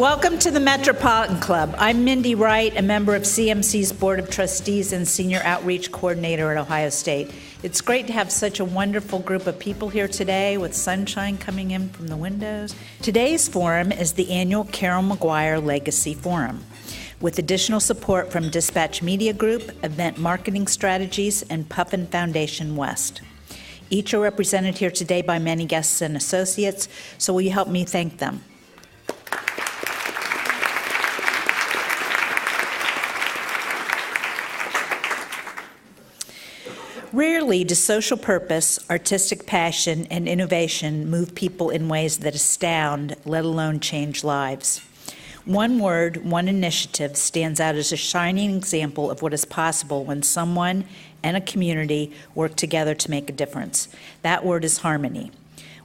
Welcome to the Metropolitan Club. I'm Mindy Wright, a member of CMC's Board of Trustees and Senior Outreach Coordinator at Ohio State. It's great to have such a wonderful group of people here today with sunshine coming in from the windows. Today's forum is the annual Carol McGuire Legacy Forum, with additional support from Dispatch Media Group, Event Marketing Strategies, and Puffin Foundation West. Each are represented here today by many guests and associates, so will you help me thank them? Rarely do social purpose, artistic passion, and innovation move people in ways that astound, let alone change lives. One word, one initiative stands out as a shining example of what is possible when someone and a community work together to make a difference. That word is harmony.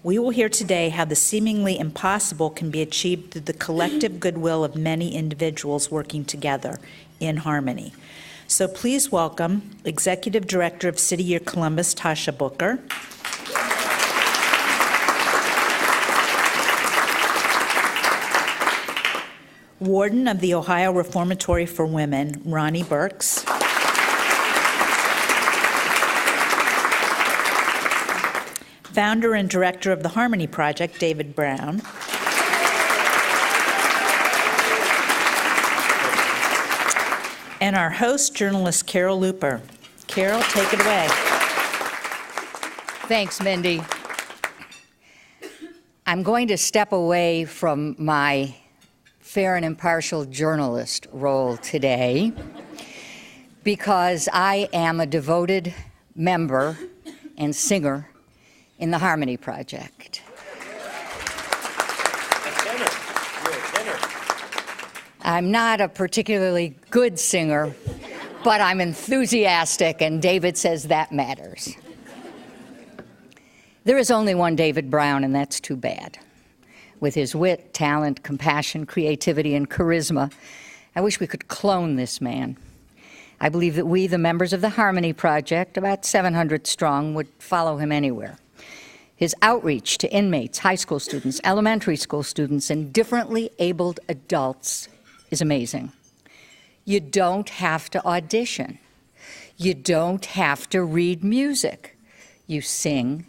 We will hear today how the seemingly impossible can be achieved through the collective goodwill of many individuals working together in harmony. So please welcome Executive Director of City Year Columbus, Tasha Booker. Warden of the Ohio Reformatory for Women, Ronnie Burkes. Founder and Director of the Harmony Project, David Brown. And our host, journalist Carol Luper. Carol, take it away. Thanks, Mindy. I'm going to step away from my fair and impartial journalist role today because I am a devoted member and singer in the Harmony Project. I'm not a particularly good singer, but I'm enthusiastic, and David says that matters. There is only one David Brown, and that's too bad. With his wit, talent, compassion, creativity, and charisma, I wish we could clone this man. I believe that we, the members of the Harmony Project, about 700 strong, would follow him anywhere. His outreach to inmates, high school students, elementary school students, and differently abled adults is amazing. You don't have to audition. You don't have to read music. You sing,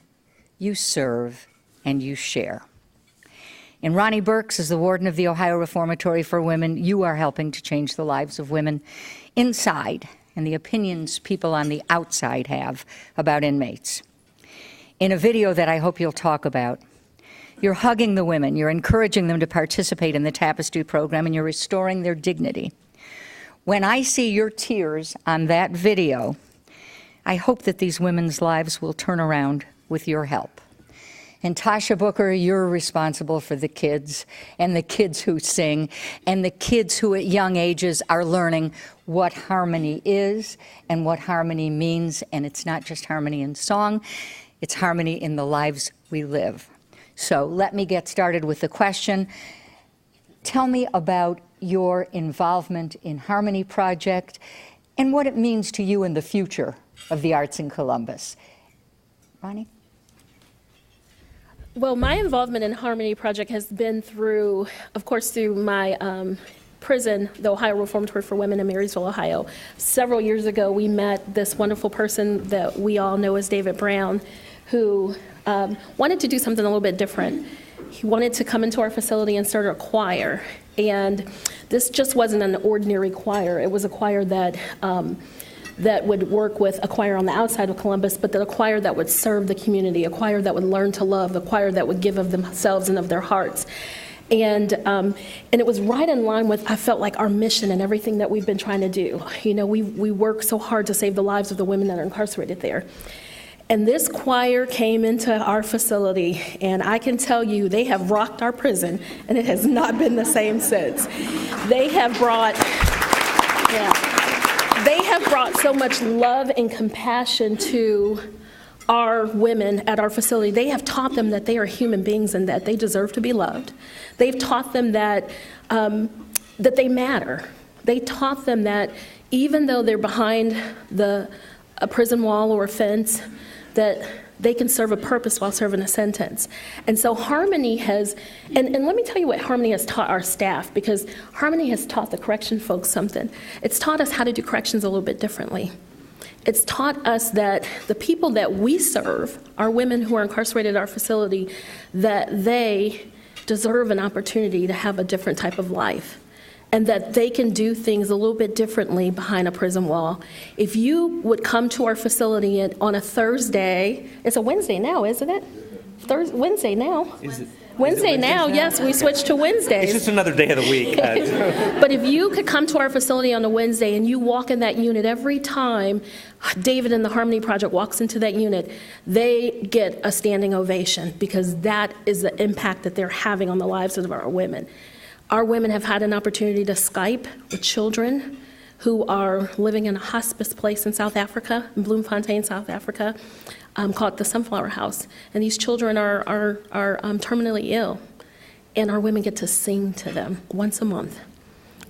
you serve, and you share. And Ronnie Burkes, as the warden of the Ohio Reformatory for Women, you are helping to change the lives of women inside and the opinions people on the outside have about inmates. In a video that I hope you'll talk about, you're hugging the women, you're encouraging them to participate in the Tapestry program, and you're restoring their dignity. When I see your tears on that video, I hope that these women's lives will turn around with your help. And Tasha Booker, you're responsible for the kids and the kids who sing and the kids who at young ages are learning what harmony is and what harmony means. And it's not just harmony in song, it's harmony in the lives we live. So let me get started with the question. Tell me about your involvement in Harmony Project and what it means to you in the future of the arts in Columbus. Ronnie? Well, my involvement in Harmony Project has been through, of course, through my prison, the Ohio Reformatory for Women in Marysville, Ohio. Several years ago, we met this wonderful person that we all know as David Brown, who wanted to do something a little bit different. He wanted to come into our facility and start a choir. And this just wasn't an ordinary choir. It was a choir that would work with a choir on the outside of Columbus, but a choir that would serve the community, a choir that would learn to love, a choir that would give of themselves and of their hearts. And it was right in line with, I felt like, our mission and everything that we've been trying to do. You know, we work so hard to save the lives of the women that are incarcerated there. And this choir came into our facility, and I can tell you they have rocked our prison, and it has not been the same since. They have brought so much love and compassion to our women at our facility. They have taught them that they are human beings and that they deserve to be loved. They've taught them that they matter. They taught them that even though they're behind a prison wall or a fence, that they can serve a purpose while serving a sentence. And so Harmony has, and let me tell you what Harmony has taught our staff, because Harmony has taught the correction folks something. It's taught us how to do corrections a little bit differently. It's taught us that the people that we serve, our women who are incarcerated at our facility, that they deserve an opportunity to have a different type of life, and that they can do things a little bit differently behind a prison wall. If you would come to our facility on a Thursday, it's a Wednesday now, isn't it? Wednesday now. Is it? Wednesday now, yes, we switched to Wednesdays. It's just another day of the week. But if you could come to our facility on a Wednesday and you walk in that unit, every time David and the Harmony Project walks into that unit, they get a standing ovation, because that is the impact that they're having on the lives of our women. Our women have had an opportunity to Skype with children who are living in a hospice place in South Africa, in Bloemfontein, South Africa, called the Sunflower House. And these children are terminally ill. And our women get to sing to them once a month.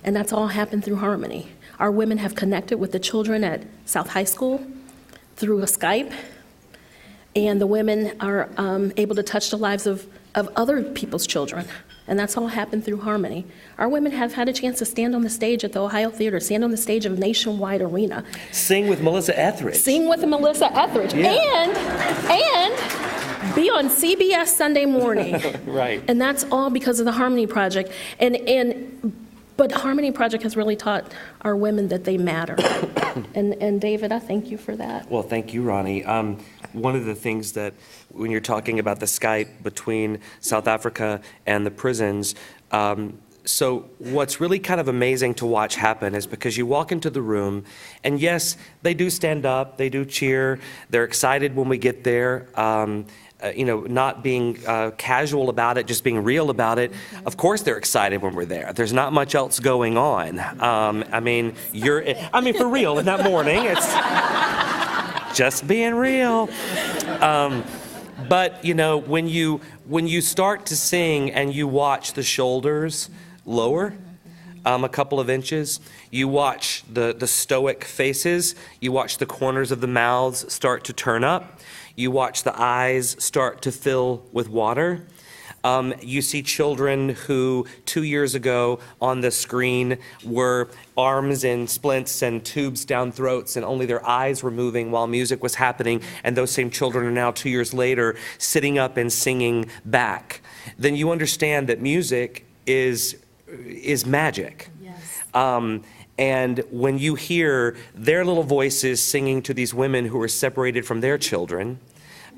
And that's all happened through Harmony. Our women have connected with the children at South High School through a Skype. And the women are able to touch the lives of other people's children. And that's all happened through Harmony. Our women have had a chance to stand on the stage at the Ohio Theater, stand on the stage of a nationwide arena. Sing with Melissa Etheridge. Sing with Melissa Etheridge. Yeah. And be on CBS Sunday morning. Right. And that's all because of the Harmony Project. But Harmony Project has really taught our women that they matter. And David, I thank you for that. Well, thank you, Ronnie. One of the things that, when you're talking about the Skype between South Africa and the prisons, so what's really kind of amazing to watch happen is because you walk into the room, and yes, they do stand up, they do cheer, they're excited when we get there. Not being casual about it, just being real about it. Of course they're excited when we're there. There's not much else going on. For real, in that morning, it's just being real. But when you start to sing and you watch the shoulders lower a couple of inches, you watch the stoic faces, you watch the corners of the mouths start to turn up, you watch the eyes start to fill with water. You see children who 2 years ago on the screen were arms in splints and tubes down throats, and only their eyes were moving while music was happening, and those same children are now 2 years later sitting up and singing back. Then you understand that music is magic. Yes. And when you hear their little voices singing to these women who are separated from their children,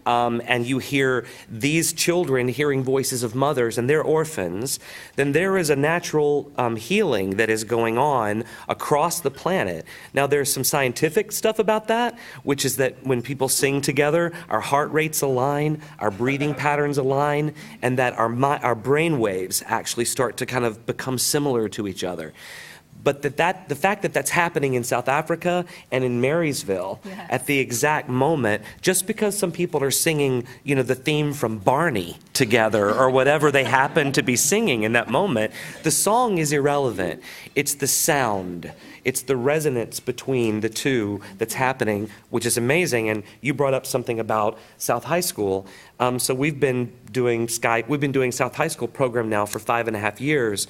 and you hear these children hearing voices of mothers and they're orphans, then there is a natural healing that is going on across the planet. Now, there's some scientific stuff about that, which is that when people sing together, our heart rates align, our breathing patterns align, and that our brain waves actually start to kind of become similar to each other. But the fact that that's happening in South Africa and in Marysville at the exact moment, just because some people are singing, the theme from Barney together or whatever they happen to be singing in that moment, the song is irrelevant. It's the sound. It's the resonance between the two that's happening, which is amazing. And you brought up something about South High School. So we've been doing Skype. We've been doing South High School program now for 5.5 years.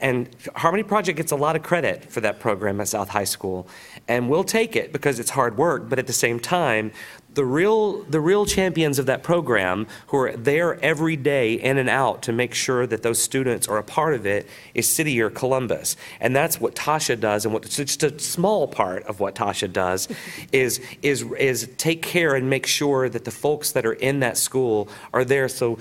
And Harmony Project gets a lot of credit for that program at South High School. And we'll take it because it's hard work, but at the same time, the real champions of that program who are there every day in and out to make sure that those students are a part of it is City Year Columbus. And that's what Tasha does, and it's just a small part of what Tasha does is take care and make sure that the folks that are in that school are there. So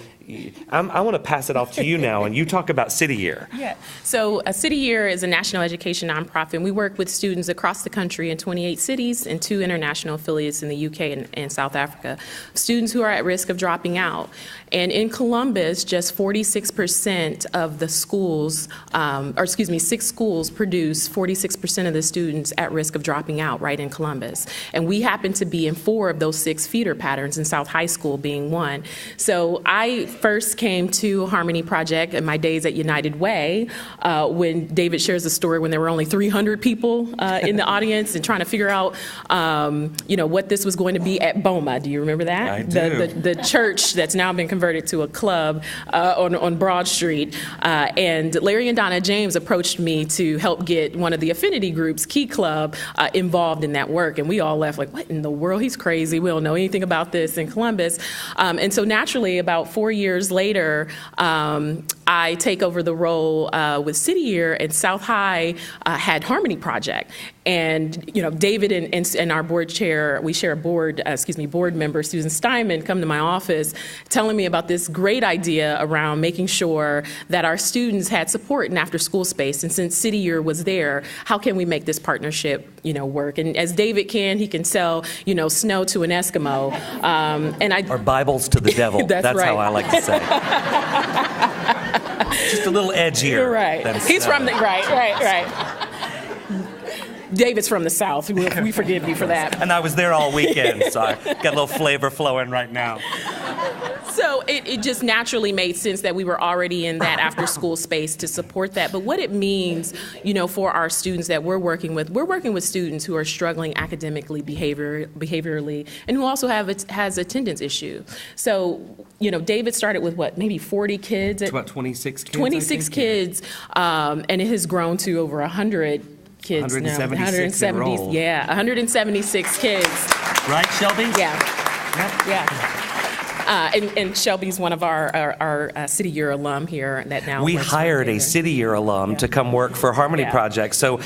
I want to pass it off to you now, and you talk about City Year. Yeah. So City Year is a national education nonprofit, and we work with students across the country in 28 cities and 2 international affiliates in the UK and South Africa, students who are at risk of dropping out. And in Columbus, just 46% of the schools, 6 schools produce 46% of the students at risk of dropping out right in Columbus. And we happen to be in 4 of those 6 feeder patterns, and South High School being one. So I first came to Harmony Project in my days at United Way when David shares the story when there were only 300 people in the audience and trying to figure out what this was going to be at BOMA. Do you remember that? I do. The church that's now been converted to a club on Broad Street. And Larry and Donna James approached me to help get one of the affinity groups, Key Club, involved in that work. And we all left like, what in the world? He's crazy. We don't know anything about this in Columbus. And so naturally, about 4 years later, I take over the role with City Year, and South High had Harmony Project. And, you know, David and our board chair, we share a board member, Susan Steinman, come to my office telling me about this great idea around making sure that our students had support in after school space. And since City Year was there, how can we make this partnership, you know, work? And as David can, he can sell, you know, snow to an Eskimo. Or Bibles to the devil. That's right. How I like to say. Just a little edgier. Right. He's from the, right. David's from the South. We forgive you for that. And I was there all weekend, so I got a little flavor flowing right now. So it just naturally made sense that we were already in that after school space to support that. But what it means, you know, for our students that we're working with students who are struggling academically, behaviorally, and who also has attendance issue. So, you know, David started with what, maybe 40 kids? It's about 26 kids. 26 kids, and it has grown to over 100 kids now. 176 yeah, 176 kids. Right, Shelby? Yeah. Yep. Yeah. And Shelby's one of our City Year alum here that now. We hired a City Year alum to come work for Harmony Project. So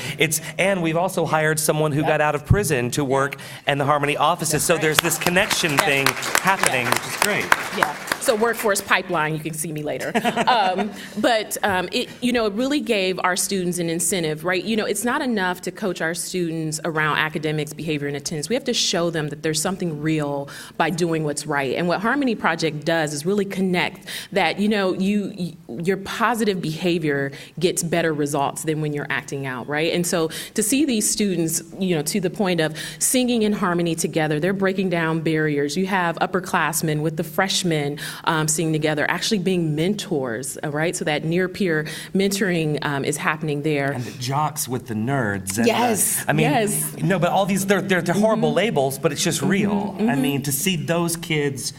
and we've also hired someone who got out of prison to work in the Harmony offices. So there's this connection thing happening, which is great. Yeah. So workforce pipeline, you can see me later. But it, you know, it really gave our students an incentive, right? You know, it's not enough to coach our students around academics, behavior, and attendance. We have to show them that there's something real by doing what's right. And what Harmony Project does is really connect that, you know, your positive behavior gets better results than when you're acting out, right? And so to see these students, you know, to the point of singing in harmony together, they're breaking down barriers. You have upperclassmen with the freshmen singing together, actually being mentors, right? So that near-peer mentoring is happening there. And the jocks with the nerds. And, yes. I mean, yes. No, but all these, they're horrible labels, but it's just real. I mean, to see those kids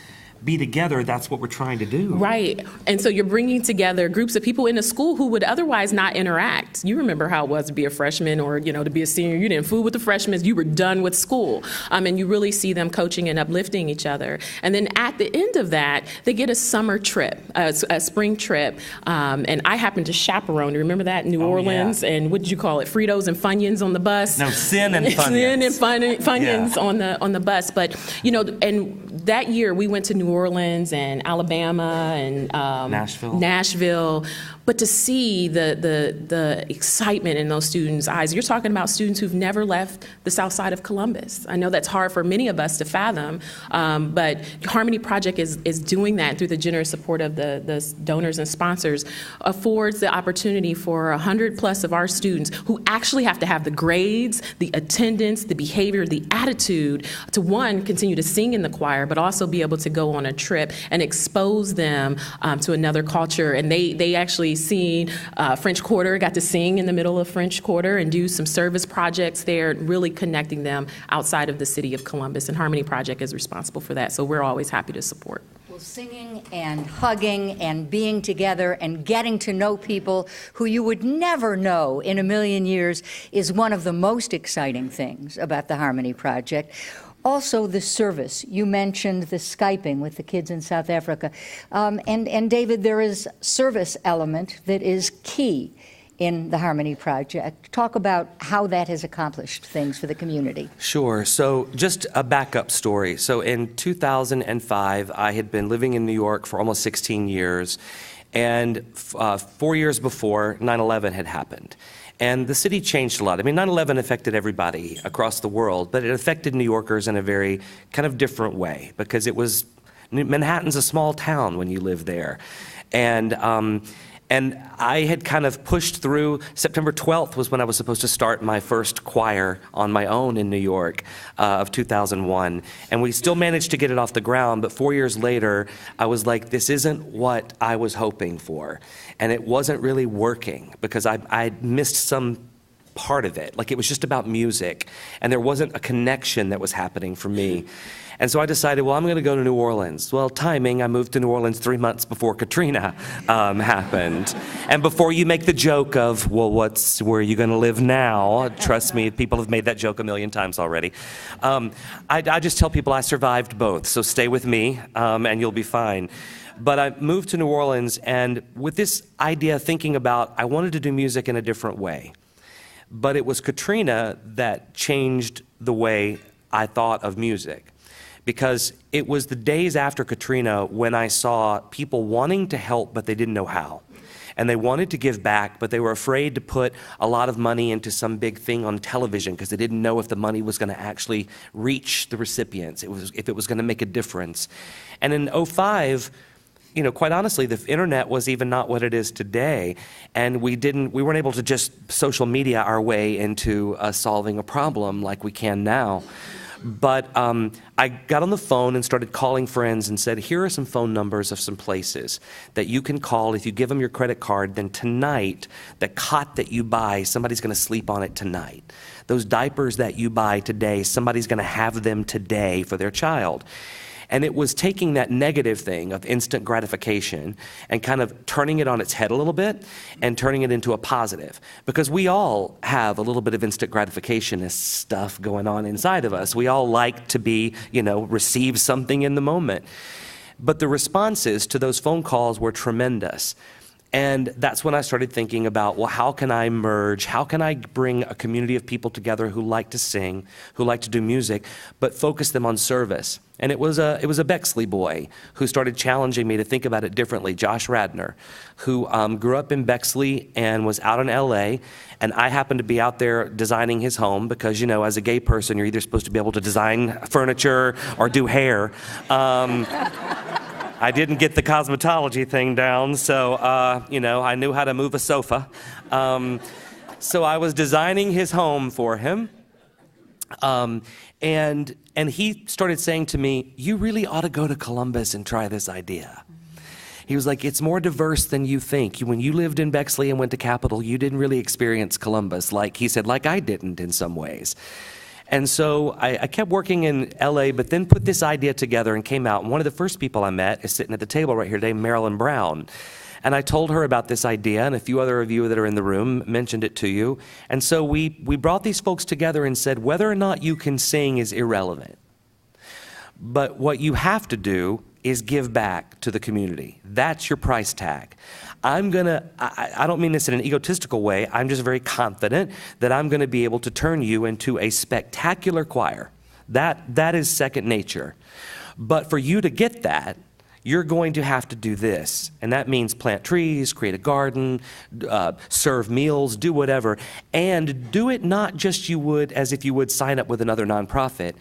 be together, that's what we're trying to do. Right. And so you're bringing together groups of people in a school who would otherwise not interact. You remember how it was to be a freshman or, you know, to be a senior. You didn't fool with the freshmen. You were done with school. And you really see them coaching and uplifting each other. And then at the end of that, they get a summer trip, a spring trip. And I happened to chaperone. You remember that? New Orleans. Yeah. And what did you call it? Fritos and Funyuns on the bus? No, Sin and Funyuns. Sin and Funyuns on the bus. But, you know, and that year we went to New Orleans and Alabama and Nashville. But to see the excitement in those students' eyes, you're talking about students who've never left the south side of Columbus. I know that's hard for many of us to fathom, but Harmony Project is doing that through the generous support of the donors and sponsors, affords the opportunity for 100 plus of our students who actually have to have the grades, the attendance, the behavior, the attitude to, one, continue to sing in the choir, but also be able to go on a trip and expose them to another culture. And they actually seen French Quarter, got to sing in the middle of French Quarter and do some service projects there, really connecting them outside of the city of Columbus. And Harmony Project is responsible for that, so we're always happy to support. Well, singing and hugging and being together and getting to know people who you would never know in a million years is one of the most exciting things about the Harmony Project. Also, the service. You mentioned the Skyping with the kids in South Africa. And David, there is service element that is key in the Harmony Project. Talk about how that has accomplished things for the community. Sure. So just a backup story. So in 2005, I had been living in New York for almost 16 years. And 4 years before, 9/11 had happened. And the city changed a lot. I mean, 9/11 affected everybody across the world, but it affected New Yorkers in a very kind of different way because Manhattan's a small town when you live there. And I had kind of pushed through. September 12th was when I was supposed to start my first choir on my own in New York of 2001. And we still managed to get it off the ground, but 4 years later, I was like, this isn't what I was hoping for. And it wasn't really working because I missed some part of it. Like it was just about music, and there wasn't a connection that was happening for me. And so I decided, well, I'm going to go to New Orleans. Well, timing, I moved to New Orleans 3 months before Katrina happened. And before you make the joke of, well, where are you going to live now? Trust me, people have made that joke a million times already. I just tell people I survived both, so stay with me, and you'll be fine. But I moved to New Orleans, and with this idea, thinking about, I wanted to do music in a different way. But it was Katrina that changed the way I thought of music. Because it was the days after Katrina when I saw people wanting to help, but they didn't know how. And they wanted to give back, but they were afraid to put a lot of money into some big thing on television because they didn't know if the money was going to actually reach the recipients, if it was going to make a difference. And in '05, quite honestly, the internet was even not what it is today, and we weren't able to just social media our way into solving a problem like we can now. But I got on the phone and started calling friends and said, here are some phone numbers of some places that you can call. If you give them your credit card, then tonight, the cot that you buy, somebody's going to sleep on it tonight. Those diapers that you buy today, somebody's going to have them today for their child. And it was taking that negative thing of instant gratification and kind of turning it on its head a little bit and turning it into a positive. Because we all have a little bit of instant gratification stuff going on inside of us. We all like to be, receive something in the moment. But the responses to those phone calls were tremendous. And that's when I started thinking about, well, how can I merge? How can I bring a community of people together who like to sing, who like to do music, but focus them on service? And it was a Bexley boy who started challenging me to think about it differently, Josh Radner, who grew up in Bexley and was out in LA, and I happened to be out there designing his home because, as a gay person, you're either supposed to be able to design furniture or do hair. I didn't get the cosmetology thing down, so, I knew how to move a sofa. So I was designing his home for him, and he started saying to me, you really ought to go to Columbus and try this idea. He was like, it's more diverse than you think. When you lived in Bexley and went to Capitol, you didn't really experience Columbus, like he said, like I didn't in some ways. And so I kept working in LA, but then put this idea together and came out. And one of the first people I met is sitting at the table right here today, Marilyn Brown. And I told her about this idea, and a few other of you that are in the room mentioned it to you. And so we brought these folks together and said, whether or not you can sing is irrelevant. But what you have to do is give back to the community. That's your price tag. I don't mean this in an egotistical way, I'm just very confident that I'm gonna be able to turn you into a spectacular choir. That is second nature. But for you to get that, you're going to have to do this. And that means plant trees, create a garden, serve meals, do whatever. And do it not just as if you would sign up with another nonprofit.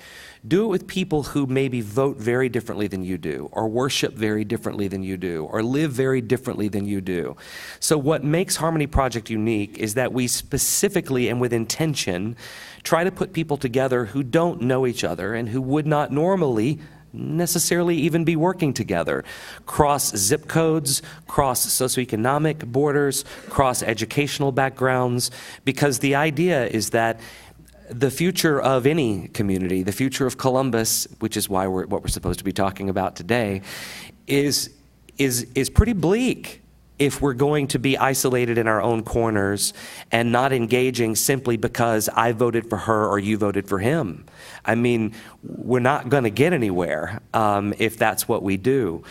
Do it with people who maybe vote very differently than you do, or worship very differently than you do, or live very differently than you do. So what makes Harmony Project unique is that we specifically and with intention try to put people together who don't know each other and who would not normally necessarily even be working together. Cross zip codes, cross socioeconomic borders, cross educational backgrounds, because the idea is that the future of any community, the future of Columbus, which is why what we're supposed to be talking about today, is pretty bleak if we're going to be isolated in our own corners and not engaging simply because I voted for her or you voted for him. I mean, we're not going to get anywhere if that's what we do.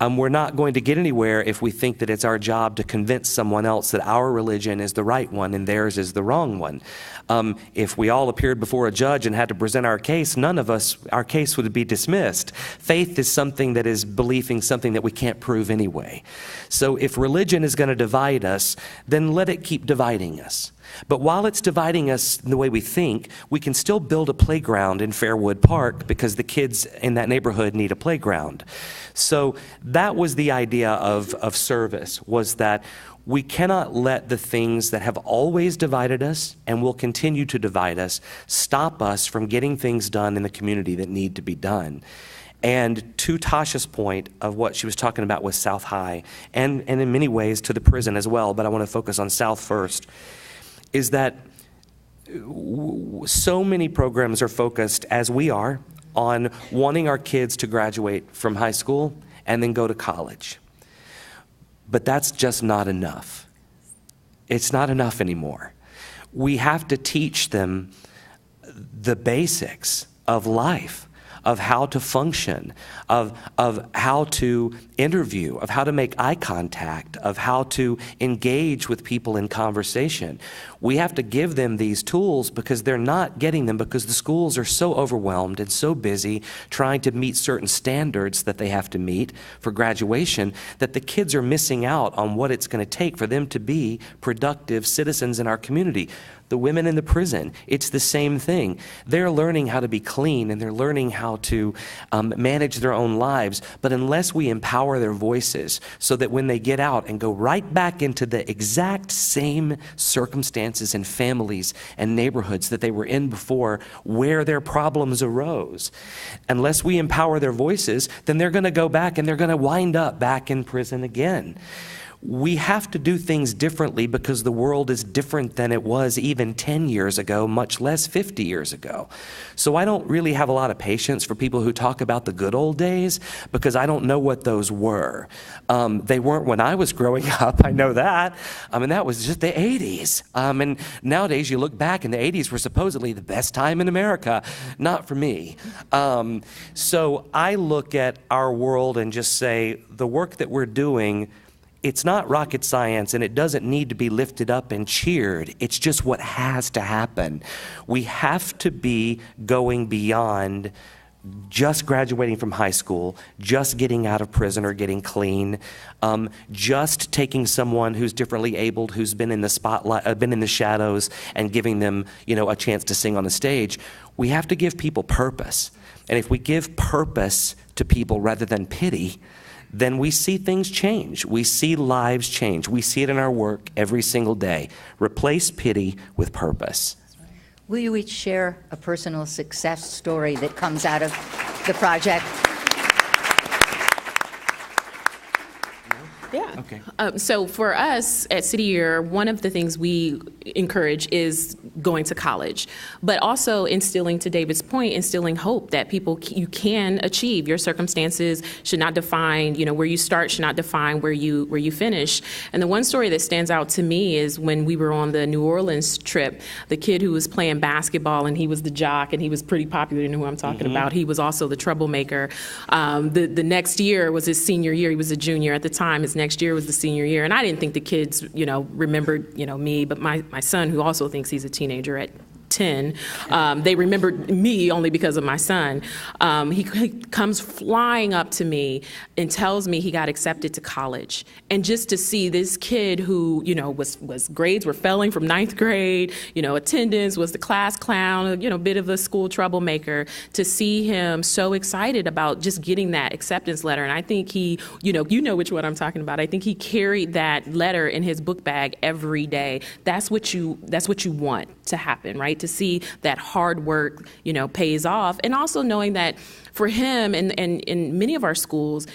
We're not going to get anywhere if we think that it's our job to convince someone else that our religion is the right one and theirs is the wrong one. If we all appeared before a judge and had to present our case, our case would be dismissed. Faith is something that is believing something that we can't prove anyway. So if religion is going to divide us, then let it keep dividing us. But while it's dividing us in the way we think, we can still build a playground in Fairwood Park because the kids in that neighborhood need a playground. So that was the idea of service, was that we cannot let the things that have always divided us and will continue to divide us stop us from getting things done in the community that need to be done. And to Tasha's point of what she was talking about with South High, and in many ways to the prison as well, but I want to focus on South first, is that so many programs are focused, as we are, on wanting our kids to graduate from high school and then go to college. But that's just not enough. It's not enough anymore. We have to teach them the basics of life, of how to function, of how to interview, of how to make eye contact, of how to engage with people in conversation. We have to give them these tools because they're not getting them because the schools are so overwhelmed and so busy trying to meet certain standards that they have to meet for graduation that the kids are missing out on what it's going to take for them to be productive citizens in our community. The women in the prison, it's the same thing. They're learning how to be clean and they're learning how to manage their own lives. But unless we empower their voices so that when they get out and go right back into the exact same circumstances and families and neighborhoods that they were in before where their problems arose, unless we empower their voices, then they're going to go back and they're going to wind up back in prison again. We have to do things differently because the world is different than it was even 10 years ago, much less 50 years ago. So I don't really have a lot of patience for people who talk about the good old days because I don't know what those were. They weren't when I was growing up, I know that. That was just the 80s. And nowadays you look back and the 80s were supposedly the best time in America. Not for me. So I look at our world and just say the work that we're doing, it's not rocket science and it doesn't need to be lifted up and cheered. It's just what has to happen. We have to be going beyond just graduating from high school, just getting out of prison or getting clean, just taking someone who's differently abled, who's been in the spotlight, been in the shadows, and giving them, a chance to sing on the stage. We have to give people purpose. And if we give purpose to people rather than pity, then we see things change. We see lives change. We see it in our work every single day. Replace pity with purpose. Will you each share a personal success story that comes out of the project? Yeah. Okay. So for us at City Year, one of the things we encourage is going to college, but also instilling, to David's point, instilling hope that you can achieve. Your circumstances should not define, where you start should not define where you finish. And the one story that stands out to me is when we were on the New Orleans trip, the kid who was playing basketball and he was the jock and he was pretty popular, you know who I'm talking about. He was also the troublemaker. The next year was his senior year. He was a junior at the time. His next year was the senior year. And I didn't think the kids, remembered, me, but my son, who also thinks he's a teenager at 10, they remembered me only because of my son. He comes flying up to me and tells me he got accepted to college. And just to see this kid who, was grades were failing from 9th grade, attendance, was the class clown, a bit of a school troublemaker, to see him so excited about just getting that acceptance letter. And I think he, you know which one I'm talking about. I think he carried that letter in his book bag every day. That's what you want to happen, right? To see that hard work, pays off. And also knowing that for him and in many of our schools,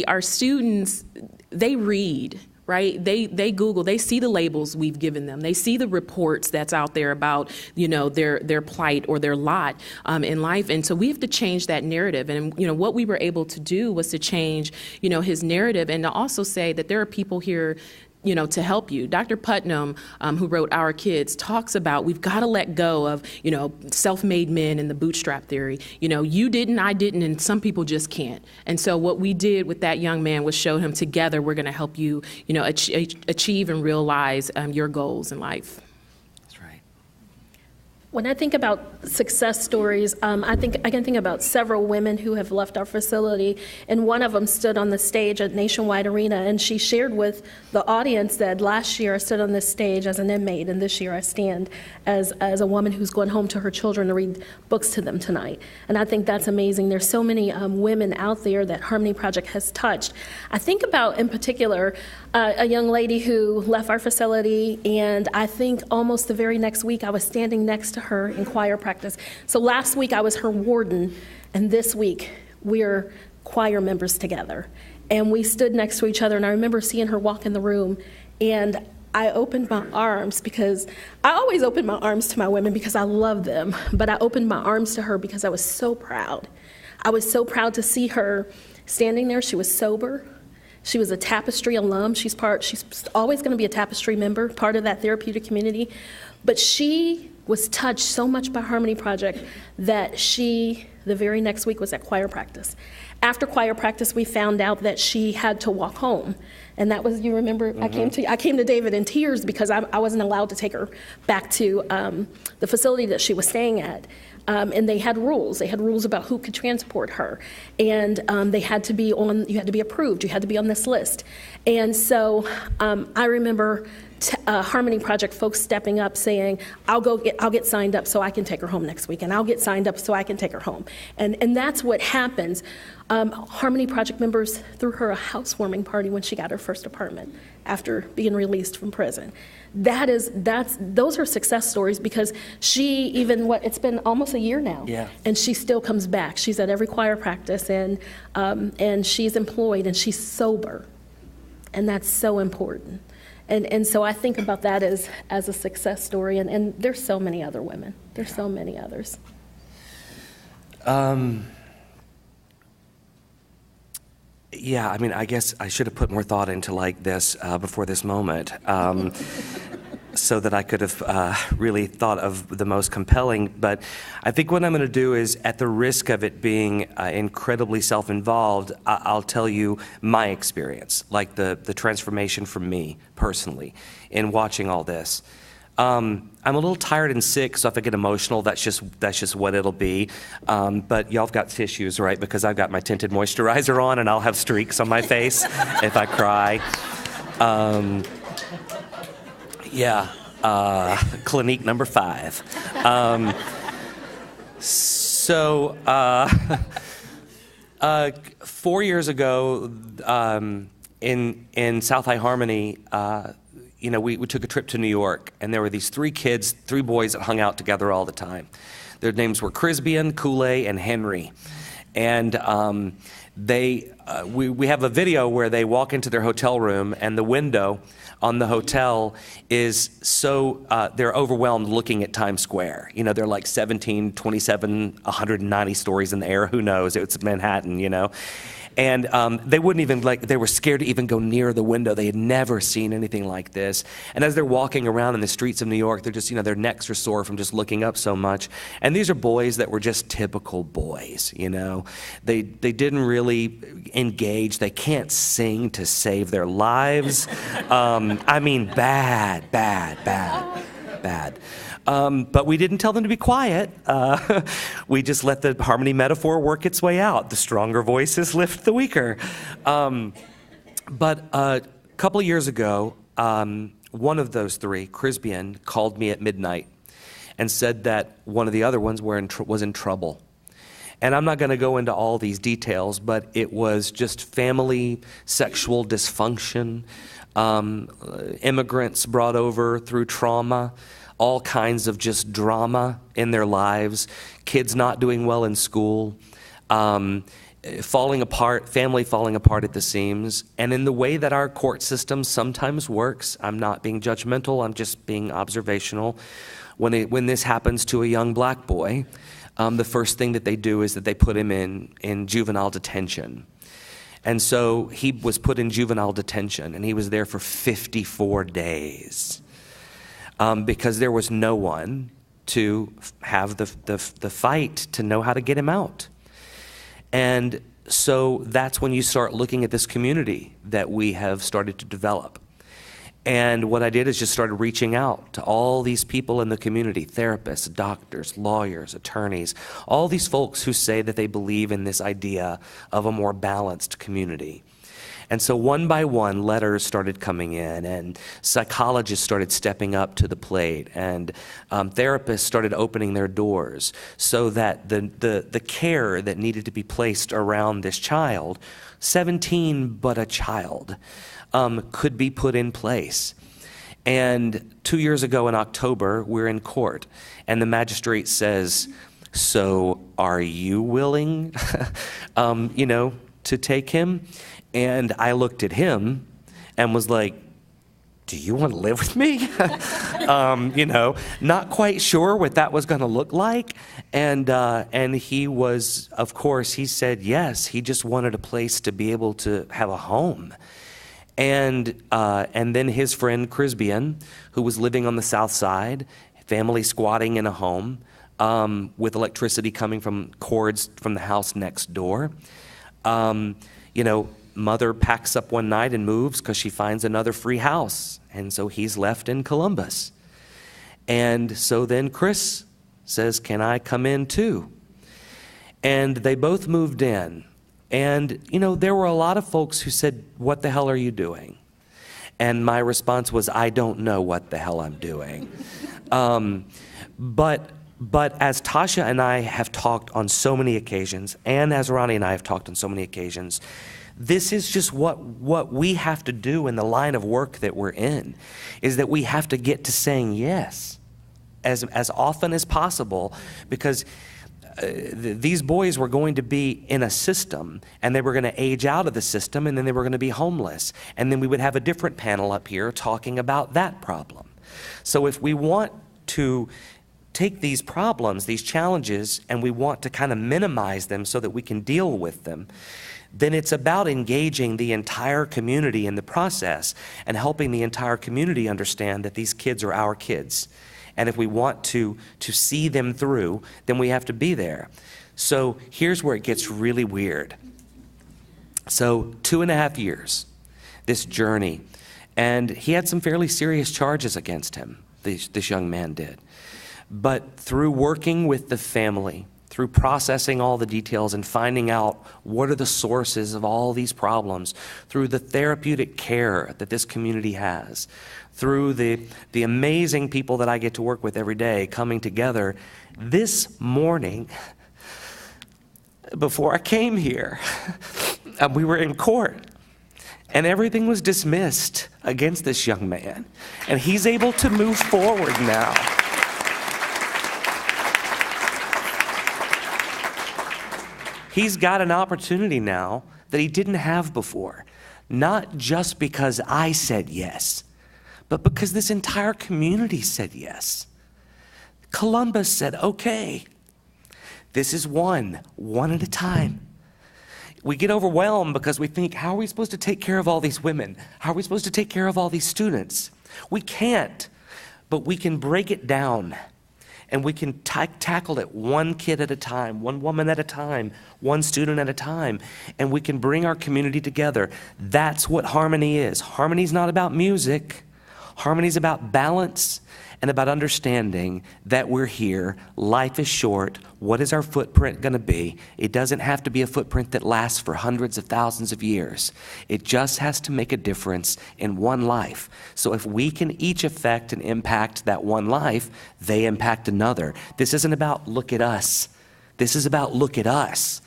our students, they read, right? They Google, they see the labels we've given them. They see the reports that's out there about, their plight or their lot in life. And so we have to change that narrative. And, what we were able to do was to change, his narrative and to also say that there are people here to help you. Dr. Putnam, who wrote Our Kids, talks about we've got to let go of, self-made men and the bootstrap theory. You didn't, I didn't, and some people just can't. And so what we did with that young man was show him together we're going to help you, achieve and realize your goals in life. That's right. When I think about success stories, I can think about several women who have left our facility, and one of them stood on the stage at Nationwide Arena, and she shared with the audience that last year I stood on this stage as an inmate, and this year I stand as a woman who's going home to her children to read books to them tonight. And I think that's amazing. There's so many women out there that Harmony Project has touched. I think about, in particular, a young lady who left our facility, and I think almost the very next week I was standing next to her in choir practice. So last week I was her warden, and this week we're choir members together. And we stood next to each other, and I remember seeing her walk in the room, and I opened my arms, because I always open my arms to my women because I love them, but I opened my arms to her because I was so proud. I was so proud to see her standing there. She was sober. She was a Tapestry alum. She's always going to be a Tapestry member, part of that therapeutic community. But she was touched so much by Harmony Project that she, the very next week, was at choir practice. After choir practice, we found out that she had to walk home. And that was, you remember, I came to David in tears because I wasn't allowed to take her back to the facility that she was staying at. And they had rules. They had rules about who could transport her. And you had to be approved. You had to be on this list. And so I remember Harmony Project folks stepping up saying, I'll get signed up so I can take her home next week, and I'll get signed up so I can take her home. And that's what happens. Harmony Project members threw her a housewarming party when she got her first apartment after being released from prison. Those are success stories, because it's been almost a year now, and she still comes back. She's at every choir practice, and she's employed, and she's sober, and that's so important. And so I think about that as a success story, and there's so many other women. There's so many others. Yeah, I mean, I guess I should have put more thought into like this before this moment, so that I could have really thought of the most compelling. But I think what I'm going to do is, at the risk of it being incredibly self-involved, I'll tell you my experience, like the transformation for me personally in watching all this. I'm a little tired and sick, so if I get emotional, that's just what it'll be. But y'all have got tissues, right? Because I've got my tinted moisturizer on, and I'll have streaks on my face if I cry. Clinique number 5. So 4 years ago, in South High Harmony, we took a trip to New York, and there were these 3 boys that hung out together all the time. Their names were Crisbian, Kool-Aid, and Henry. And we have a video where they walk into their hotel room, and the window on the hotel is so, they're overwhelmed looking at Times Square. They're like 17, 27, 190 stories in the air. Who knows? It's Manhattan, And they wouldn't even, they were scared to even go near the window. They had never seen anything like this. And as they're walking around in the streets of New York, they're just, their necks are sore from just looking up so much. And these are boys that were just typical boys, They didn't really engage. They can't sing to save their lives. Bad. But we didn't tell them to be quiet. We just let the harmony metaphor work its way out. The stronger voices lift the weaker. But a couple of years ago, one of those 3, Crisbian, called me at midnight and said that one of the other ones was in trouble. And I'm not going to go into all these details, but it was just family sexual dysfunction, immigrants brought over through trauma, all kinds of just drama in their lives, kids not doing well in school, falling apart, family falling apart at the seams. And in the way that our court system sometimes works, I'm not being judgmental, I'm just being observational. When this happens to a young black boy, the first thing that they do is that they put him in juvenile detention. And so he was put in juvenile detention, and he was there for 54 days. Because there was no one to have the fight to know how to get him out. And so that's when you start looking at this community that we have started to develop. And what I did is just started reaching out to all these people in the community, therapists, doctors, lawyers, attorneys, all these folks who say that they believe in this idea of a more balanced community. And so one by one, letters started coming in, and psychologists started stepping up to the plate, and therapists started opening their doors so that the care that needed to be placed around this child, 17 but a child, could be put in place. And 2 years ago in October, we're in court, and the magistrate says, "So are you willing, to take him?" And I looked at him and was like, do you want to live with me? Not quite sure what that was going to look like. And he was, of course, he said yes. He just wanted a place to be able to have a home. And then his friend Crisbian, who was living on the south side, family squatting in a home with electricity coming from cords from the house next door. Mother packs up one night and moves because she finds another free house. And so he's left in Columbus. And so then Chris says, can I come in too? And they both moved in. And, there were a lot of folks who said, what the hell are you doing? And my response was, I don't know what the hell I'm doing. But as Tasha and I have talked on so many occasions, and as Ronnie and I have talked on so many occasions, this is just what we have to do in the line of work that we're in, is that we have to get to saying yes as often as possible, because these boys were going to be in a system, and they were going to age out of the system, and then they were going to be homeless. And then we would have a different panel up here talking about that problem. So if we want to take these problems, these challenges, and we want to kind of minimize them so that we can deal with them, then it's about engaging the entire community in the process and helping the entire community understand that these kids are our kids. And if we want to see them through, then we have to be there. So here's where it gets really weird. So 2.5 years, this journey, and he had some fairly serious charges against him, this young man did. But through working with the family, through processing all the details and finding out what are the sources of all these problems, through the therapeutic care that this community has, through the amazing people that I get to work with every day coming together, this morning, before I came here, we were in court, and everything was dismissed against this young man, and he's able to move forward now. He's got an opportunity now that he didn't have before, not just because I said yes, but because this entire community said yes. Columbus said, okay, this is one at a time. We get overwhelmed because we think, how are we supposed to take care of all these women? How are we supposed to take care of all these students? We can't, but we can break it down. And we can tackle it one kid at a time, one woman at a time, one student at a time, and we can bring our community together. That's what harmony is. Harmony is not about music. Harmony is about balance and about understanding that we're here. Life is short. What is our footprint going to be? It doesn't have to be a footprint that lasts for hundreds of thousands of years. It just has to make a difference in one life. So if we can each affect and impact that one life, they impact another. This isn't about look at us. This is about look at us.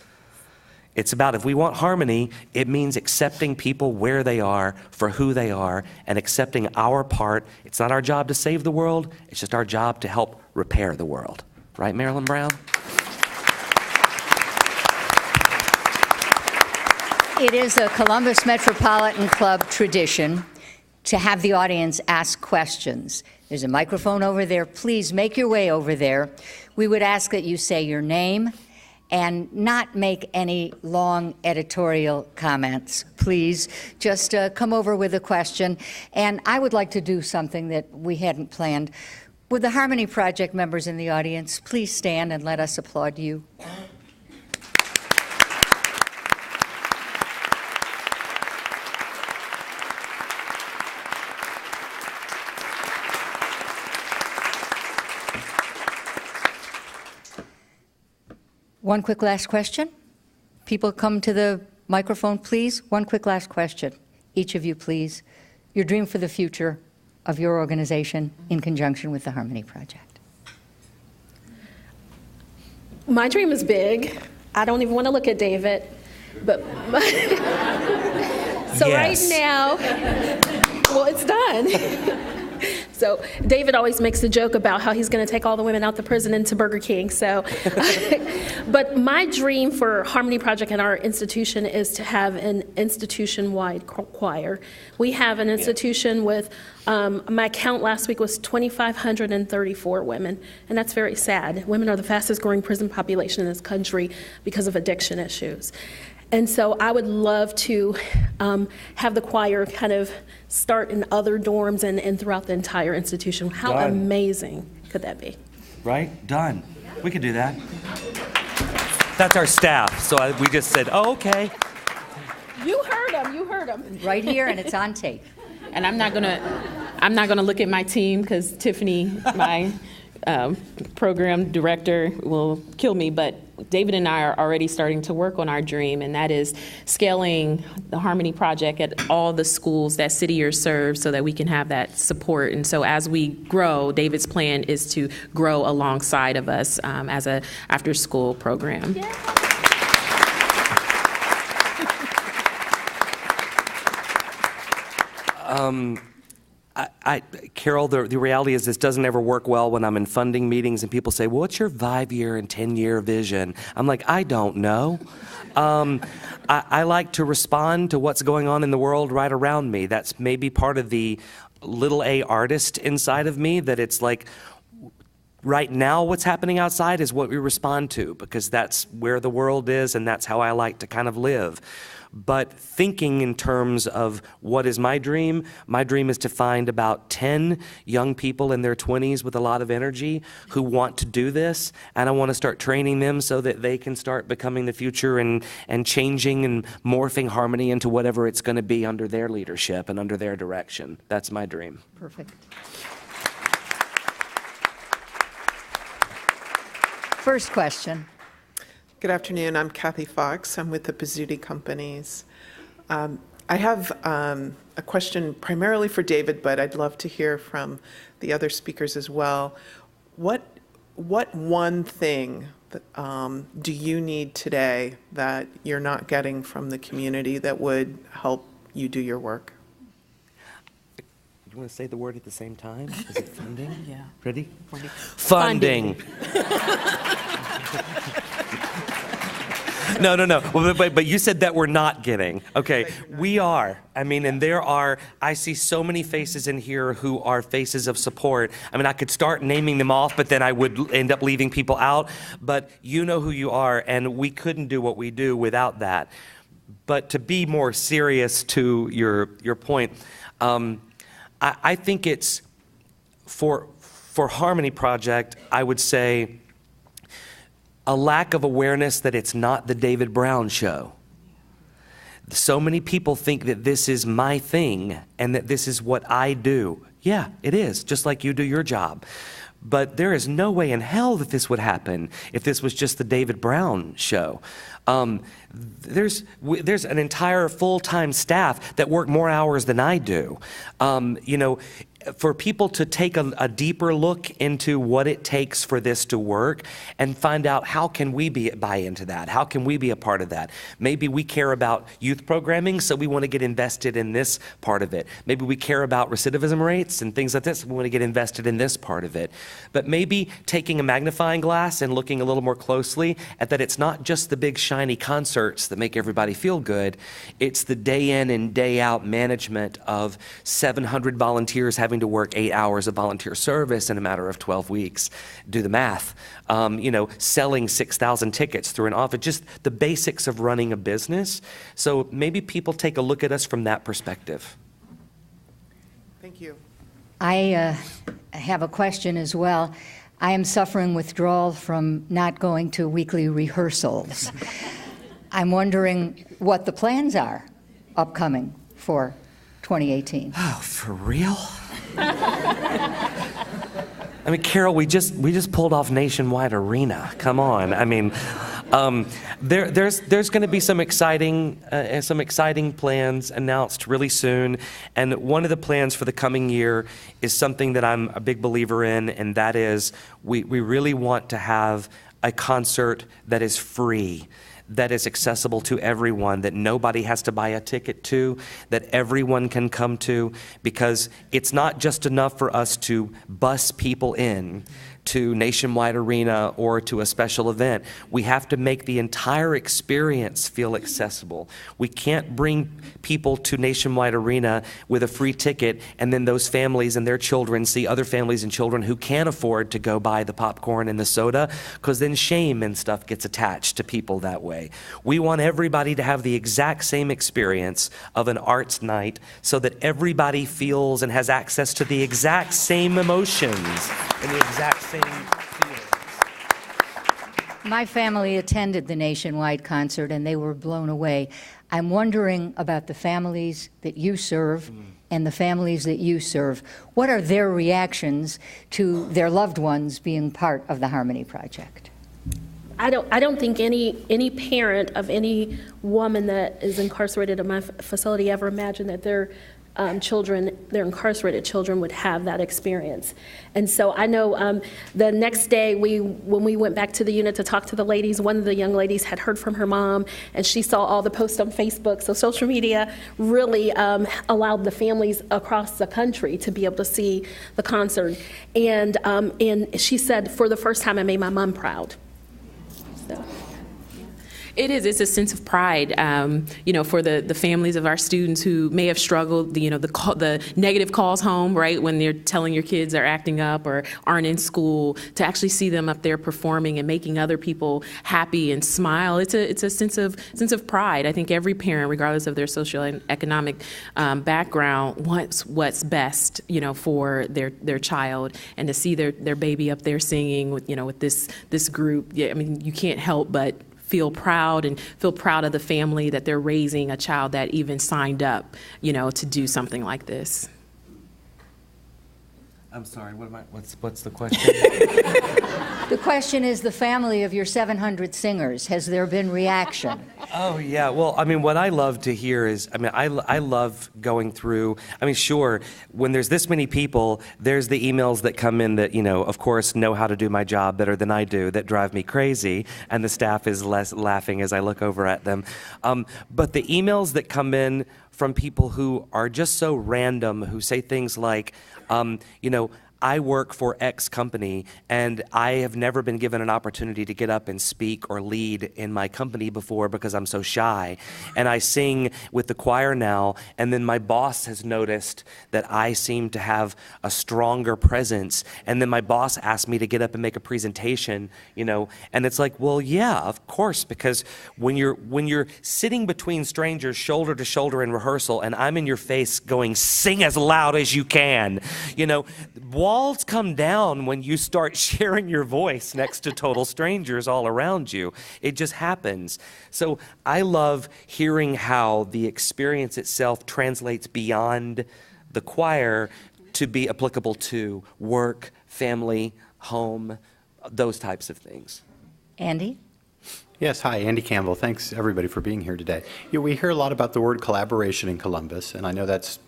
It's about, if we want harmony, it means accepting people where they are for who they are and accepting our part. It's not our job to save the world. It's just our job to help repair the world. Right, Marilyn Brown? It is a Columbus Metropolitan Club tradition to have the audience ask questions. There's a microphone over there. Please make your way over there. We would ask that you say your name and not make any long editorial comments. Please just come over with a question. And I would like to do something that we hadn't planned. Would the Harmony Project members in the audience please stand and let us applaud you? One quick last question. People come to the microphone, please. One quick last question. Each of you, please. Your dream for the future of your organization in conjunction with the Harmony Project. My dream is big. I don't even want to look at David. But so yes. Right now, well, it's done. So David always makes the joke about how he's going to take all the women out the prison into Burger King. So, but my dream for Harmony Project and our institution is to have an institution-wide choir. We have an institution with, my count last week was 2,534 women, and that's very sad. Women are the fastest growing prison population in this country because of addiction issues. And so I would love to have the choir kind of start in other dorms and throughout the entire institution. How Done. Amazing could that be? Right? Done. We could do that. That's our staff. So we just said, oh, okay. You heard him. You heard him. Right here, and it's on tape. And I'm not gonna look at my team because Tiffany, my program director, will kill me, but David and I are already starting to work on our dream, and that is scaling the Harmony Project at all the schools that City Year serves so that we can have that support. And so as we grow, David's plan is to grow alongside of us as a after-school program. Yeah. Carol, the reality is this doesn't ever work well when I'm in funding meetings and people say, well, what's your 5-year and 10-year vision? I'm like, I don't know. I like to respond to what's going on in the world right around me. That's maybe part of the little a artist inside of me, that it's like, right now what's happening outside is what we respond to, because that's where the world is and that's how I like to kind of live. But thinking in terms of what is my dream is to find about 10 young people in their 20s with a lot of energy who want to do this, and I want to start training them so that they can start becoming the future and changing and morphing Harmony into whatever it's going to be under their leadership and under their direction. That's my dream. Perfect. First question. Good afternoon. I'm Kathy Fox. I'm with the Pizzuti Companies. I have a question primarily for David, but I'd love to hear from the other speakers as well. What one thing that, do you need today that you're not getting from the community that would help you do your work? You want to say the word at the same time? Is it funding? Yeah. Ready? Funding. No. But you said that we're not getting. Okay, we are. I mean, and I see so many faces in here who are faces of support. I mean, I could start naming them off, but then I would end up leaving people out. But you know who you are, and we couldn't do what we do without that. But to be more serious to your point, I think it's, for Harmony Project, I would say, a lack of awareness that it's not the David Brown show. So many people think that this is my thing and that this is what I do. Yeah, it is, just like you do your job. But there is no way in hell that this would happen if this was just the David Brown show. There's an entire full-time staff that work more hours than I do. For people to take a deeper look into what it takes for this to work and find out how can we buy into that? How can we be a part of that? Maybe we care about youth programming, so we want to get invested in this part of it. Maybe we care about recidivism rates and things like this. We want to get invested in this part of it. But maybe taking a magnifying glass and looking a little more closely at that it's not just the big shiny concerts that make everybody feel good. It's the day in and day out management of 700 volunteers having to work 8 hours of volunteer service in a matter of 12 weeks. Do the math. Selling 6,000 tickets through an office, just the basics of running a business. So maybe people take a look at us from that perspective. Thank you. I have a question as well. I am suffering withdrawal from not going to weekly rehearsals. I'm wondering what the plans are upcoming for 2018. Oh, for real? I mean, Carol, we just pulled off Nationwide Arena. Come on. I mean, there's going to be some exciting plans announced really soon, and one of the plans for the coming year is something that I'm a big believer in, and that is we really want to have a concert that is free, that is accessible to everyone, that nobody has to buy a ticket to, that everyone can come to, because it's not just enough for us to bus people in to Nationwide Arena or to a special event. We have to make the entire experience feel accessible. We can't bring people to Nationwide Arena with a free ticket and then those families and their children see other families and children who can't afford to go buy the popcorn and the soda, because then shame and stuff gets attached to people that way. We want everybody to have the exact same experience of an arts night so that everybody feels and has access to the exact same emotions and the exact same feelings. My family attended the Nationwide concert and they were blown away. I'm wondering about the families that you serve and the families that you serve. What are their reactions to their loved ones being part of the Harmony Project? I don't think any parent of any woman that is incarcerated in my facility ever imagined that their incarcerated children would have that experience. And so I know the next day when we went back to the unit to talk to the ladies, one of the young ladies had heard from her mom and she saw all the posts on Facebook. So social media really allowed the families across the country to be able to see the concert. And she said, for the first time, I made my mom proud. So. It is. It's a sense of pride, for the families of our students who may have struggled, the negative calls home, right, when they're telling your kids are acting up or aren't in school, to actually see them up there performing and making other people happy and smile. It's a sense of pride. I think every parent, regardless of their social and economic background, wants what's best, for their child, and to see their baby up there singing with this group. Yeah, I mean, you can't help but feel proud of the family that they're raising a child that even signed up, to do something like this. I'm sorry, what's the question? The question is the family of your 700 singers. Has there been reaction? Oh, yeah. Well, I mean, what I love to hear is, I love going through, sure, when there's this many people, there's the emails that come in that, of course, know how to do my job better than I do, that drive me crazy, and the staff is less laughing as I look over at them. But the emails that come in from people who are just so random, who say things like, I work for X company and I have never been given an opportunity to get up and speak or lead in my company before because I'm so shy. And I sing with the choir now, and then my boss has noticed that I seem to have a stronger presence. And then my boss asked me to get up and make a presentation, and it's like, well, yeah, of course, because when you're sitting between strangers shoulder to shoulder in rehearsal and I'm in your face going, sing as loud as you can, walls come down when you start sharing your voice next to total strangers all around you. It just happens. So I love hearing how the experience itself translates beyond the choir to be applicable to work, family, home, those types of things. Andy? Yes, hi, Andy Campbell. Thanks, everybody, for being here today. We hear a lot about the word collaboration in Columbus, and I know that's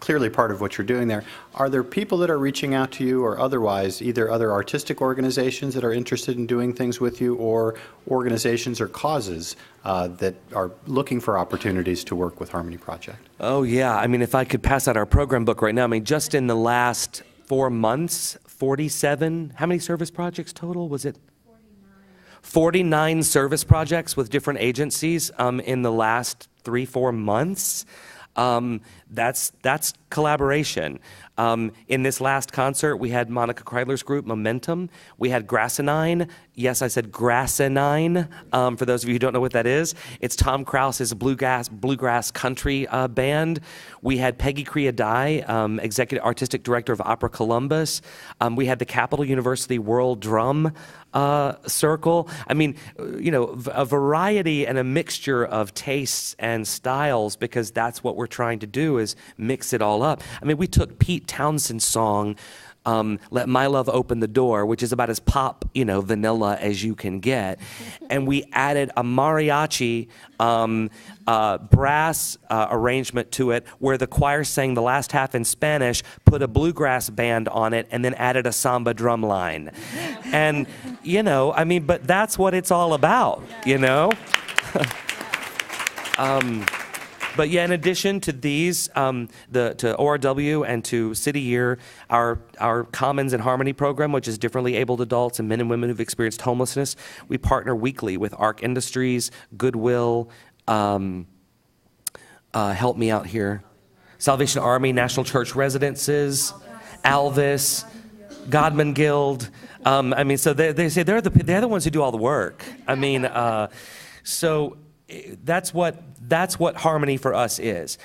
clearly part of what you're doing there. Are there people that are reaching out to you or otherwise, either other artistic organizations that are interested in doing things with you or organizations or causes that are looking for opportunities to work with Harmony Project? Oh, yeah. If I could pass out our program book right now, just in the last 4 months, 47, how many service projects total? Was it 49 service projects with different agencies in the last 3-4 months. That's collaboration. In this last concert, we had Monica Kreidler's group, Momentum. We had Grassinine. Yes, I said Grassinine. For those of you who don't know what that is, it's Tom Krause's bluegrass country band. We had Peggy Criadai, Executive Artistic Director of Opera Columbus. We had the Capital University World Drum Circle. A variety and a mixture of tastes and styles, because that's what we're trying to do, is mix it all up. We took Pete Townsend's song, Let My Love Open the Door, which is about as pop, vanilla as you can get. And we added a mariachi brass arrangement to it, where the choir sang the last half in Spanish, put a bluegrass band on it, and then added a samba drum line. And, but that's what it's all about, But yeah, in addition to these, to ORW and to City Year, our Commons and Harmony program, which is differently abled adults and men and women who've experienced homelessness, we partner weekly with ARC Industries, Goodwill, help me out here, Salvation Army, National Church Residences, Alvis, Godman Guild. So they say they're the ones who do all the work. So that's what Harmony for us is.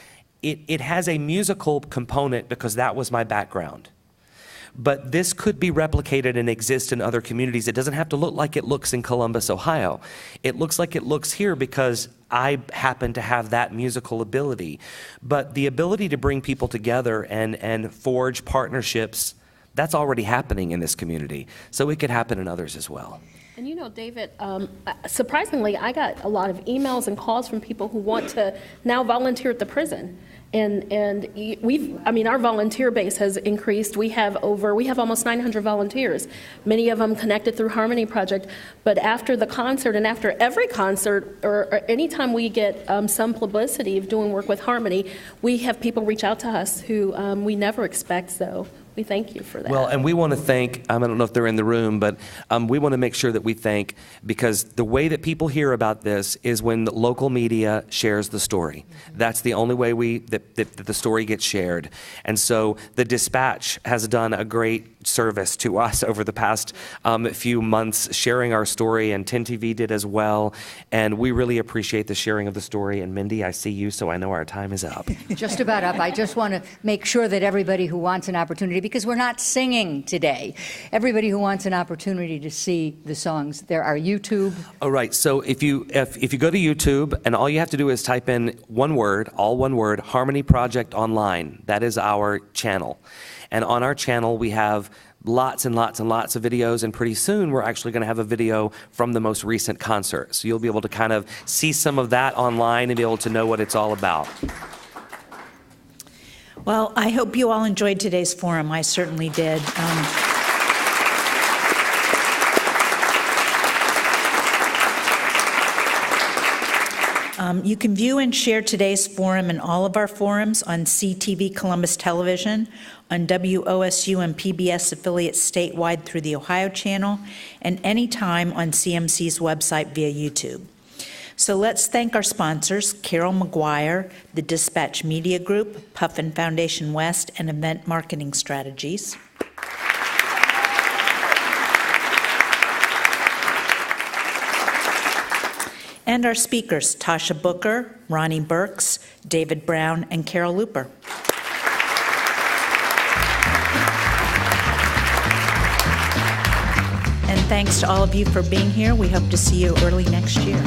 It has a musical component because that was my background. But this could be replicated and exist in other communities. It doesn't have to look like it looks in Columbus, Ohio. It looks like it looks here because I happen to have that musical ability. But the ability to bring people together and forge partnerships, that's already happening in this community. So it could happen in others as well. And you know, David, surprisingly, I got a lot of emails and calls from people who want to now volunteer at the prison. And our volunteer base has increased. We have almost 900 volunteers, many of them connected through Harmony Project. But after the concert and after every concert, or anytime we get some publicity of doing work with Harmony, we have people reach out to us who we never expect, so we thank you for that. Well, and we want to thank, I don't know if they're in the room, but we want to make sure that we thank, because the way that people hear about this is when the local media shares the story. That's the only way that the story gets shared. And so the Dispatch has done a great service to us over the past few months, sharing our story, and 10 TV did as well. And we really appreciate the sharing of the story. And Mindy, I see you, so I know our time is up. Just about up. I just want to make sure that everybody who wants an opportunity, because we're not singing today, everybody who wants an opportunity to see the songs, there are YouTube. All right, so if you go to YouTube, and all you have to do is type in one word, all one word, Harmony Project Online. That is our channel. And on our channel, we have lots and lots and lots of videos, and pretty soon we're actually going to have a video from the most recent concert. So you'll be able to kind of see some of that online and be able to know what it's all about. Well, I hope you all enjoyed today's forum. I certainly did. You can view and share today's forum and all of our forums on CTV Columbus Television, on WOSU and PBS affiliates statewide through the Ohio channel, and anytime on CMC's website via YouTube. So let's thank our sponsors, Carol McGuire, the Dispatch Media Group, Puffin Foundation West, and Event Marketing Strategies. And our speakers, Tasha Booker, Ronnie Burkes, David Brown, and Carol Luper. And thanks to all of you for being here. We hope to see you early next year.